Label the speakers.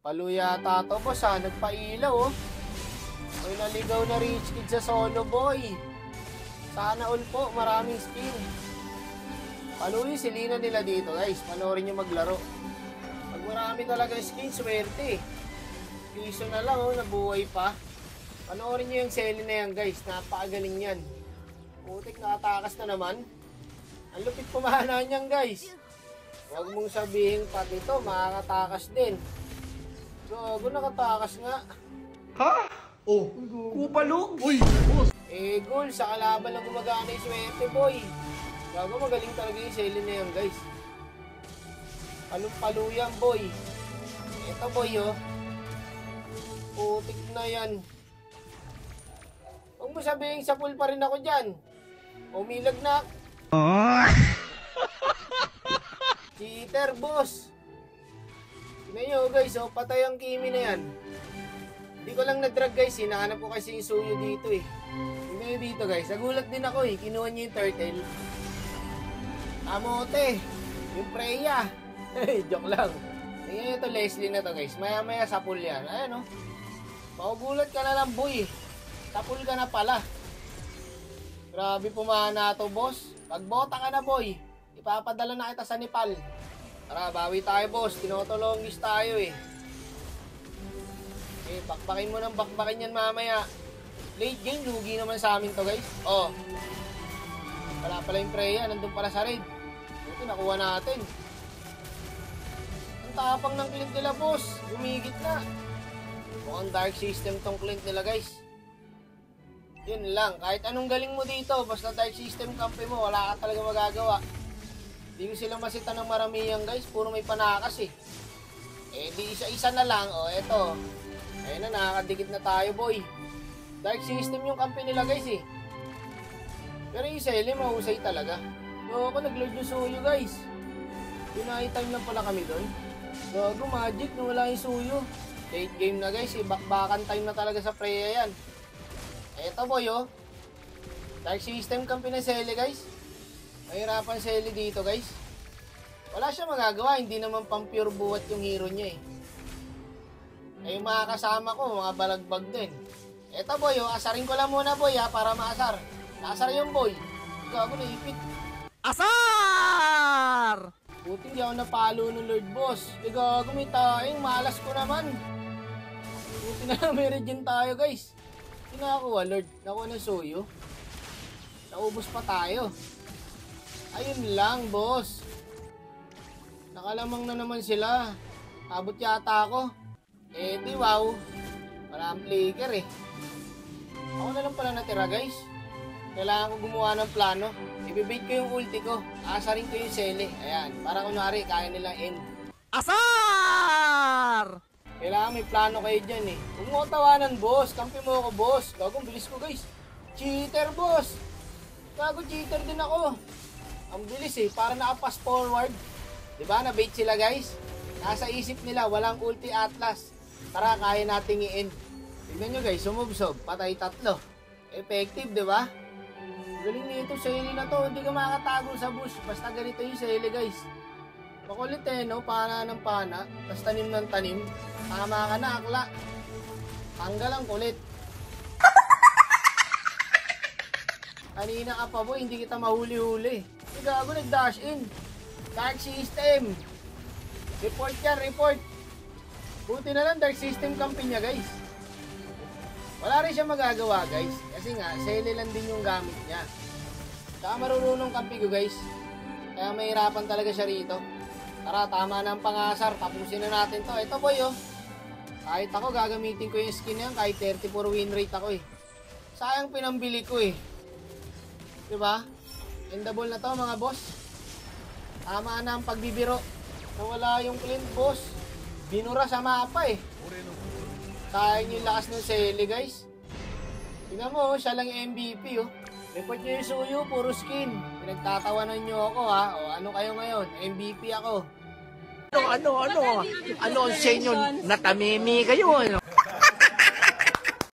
Speaker 1: Palo yata to, boss, ha? Nagpailaw, oh. May naligaw na rich kid sa solo, boy. Sana all po, maraming skin. Palo yung silina nila dito, guys. Panoorin nyo maglaro. Pag marami talaga skin, swerte. Piso na lang, oh, nabuhay pa. Panoorin nyo yung selling na yan, guys. Napakagaling yan. Putik, nakatakas na naman. Ang lupit pumahana niyan, guys. Huwag mong sabihin pati ito, makakatakas din. Gago, nakatakas nga.
Speaker 2: Ha? Oh, kupalo? Uy, boss.
Speaker 1: Goal, sa kalaban lang gumagana yung swerte, boy. Gago, magaling talaga yung selling na yan, guys. Palong-palo yan, boy. Ito, boy, oh. Putik na yan. Huwag mo sabihin sa pool pa rin ako dyan. Umilag na. Cheater, boss. Tignan nyo, guys, oh, patay ang Kimi na yan. Hindi ko lang na-drag, guys, hinahanap ko kasi yung suyo dito, eh. Tignan nyo dito, guys. Nagulat din ako, eh. Kinuha nyo yung turtle. Amote. Yung Freya. Joke lang. Tignan nyo ito, Leslie na to, guys. Maya-maya sa pool yan. Ayan, oh. Magugulat ka na lang, boy. Sa pool ka na pala. Grabe pumana to, boss. Pagbota ka na, boy. Ipapadala na kita sa Nepal. Tara, bawi tayo, boss. Tinotolongis tayo, eh. Okay, bakbakin mo ng bakbakin yan mamaya. Late game, lugi naman sa amin to, guys. Oh. Wala pala yung Freya. Nandun pala sa raid. Buti, nakuha natin. Ang tapang ng clint nila, boss. Gumigit na. Mukhang dark system tong clint nila, guys. Yun lang, kahit anong galing mo dito, basta dark system kampi mo, wala ka talaga magagawa. Hindi ko sila masita ng maramihan, guys, puro may panakas, eh. Di isa-isa na lang, oh, eto. Ayun na, nakakadikit na tayo, boy. Dark system yung kampi nila, guys, eh. Pero yung Selly, mahusay talaga. Ako, nag-load yung suyo, guys. Time lang pala kami doon. Gago, magic, nawala yung suyo. Late game na, guys, eh. Bakbakan time na talaga sa Freya yan. Eto, boy, oh. Dark system kampi ng Selly, guys. Mahirapan Selly dito, guys. Wala siya magagawa. Hindi naman pang pure buhat yung hero niya, eh. Yung mga kasama ko, mga balagbag din. Eto, boy, oh. Asarin ko lang muna, boy, ha, para maasar. Naasar yung boy. Gago, naipit.
Speaker 2: Asar!
Speaker 1: Buti hindi ako napalo ng Lord Boss. Gago, may taing. Malas ko naman. Buti na lang may regen tayo, guys. Nakakuha, Lord. Nakuha ng suyo. Naubos pa tayo. Ayun lang, boss. Nakalamang na naman sila. Abot yata ako. Di wow. Wala ang flicker, eh. Ako na lang pala natira, guys. Kailangan ko gumawa ng plano. Ibibait ko yung ulti ko. Asarin ko yung Selly. Ayan. Para kunwari, kaya nilang end.
Speaker 2: Asar!
Speaker 1: Kailangan may plano kayo dyan, eh. Huwag mo ko tawanan, boss. Kampi mo ako, boss. Gagong bilis ko, guys. Cheater, boss. Gago, cheater din ako. Ang bilis, eh. Para naka-pass forward. Diba? Nabait sila, guys. Nasa isip nila, walang ulti Atlas. Tara, kaya nating i-end. Tignan nyo, guys. Sumubsob. Patay 3. Effective, diba? Galing nito, Selly na to. Hindi ka makakatago sa bush. Basta ganito yung Selly, guys. Makulit, eh, no? Pana ng pana. Tapos tanim ng tanim. Tama ka na, akla. Tanggal ang kulit. Kanina ka pa, boy. Hindi kita mahuli-huli. Gago, nag-dash in. Dark system. Report yan, report. Buti na lang, dark system kampi niya, guys. Wala rin siya magagawa, guys. Kasi nga, Selly lang din yung gamit niya. Saka marunong kampi ko, guys. Kaya mahirapan talaga siya rito. Tara, tama na ang pangasar. Tapusin na natin to. Ito, boy, oh. Kahit ako, gagamitin ko yung skin yan. Kahit 34 win rate ako, eh. Sayang pinambili ko, eh. Diba? Endable na to, mga boss. Tama na ang pagbibiro. Nawala yung clint, boss. Binura sa mapa, eh. Sayang yung lakas ng Selly, guys. Tingnan mo, siya lang yung MVP, oh. Report nyo yung suyo, puro skin. Pinagtatawanan nyo ako, ha. O, ano kayo ngayon? MVP ako.
Speaker 2: Ano ang senyo? Natamimi kayo, ano?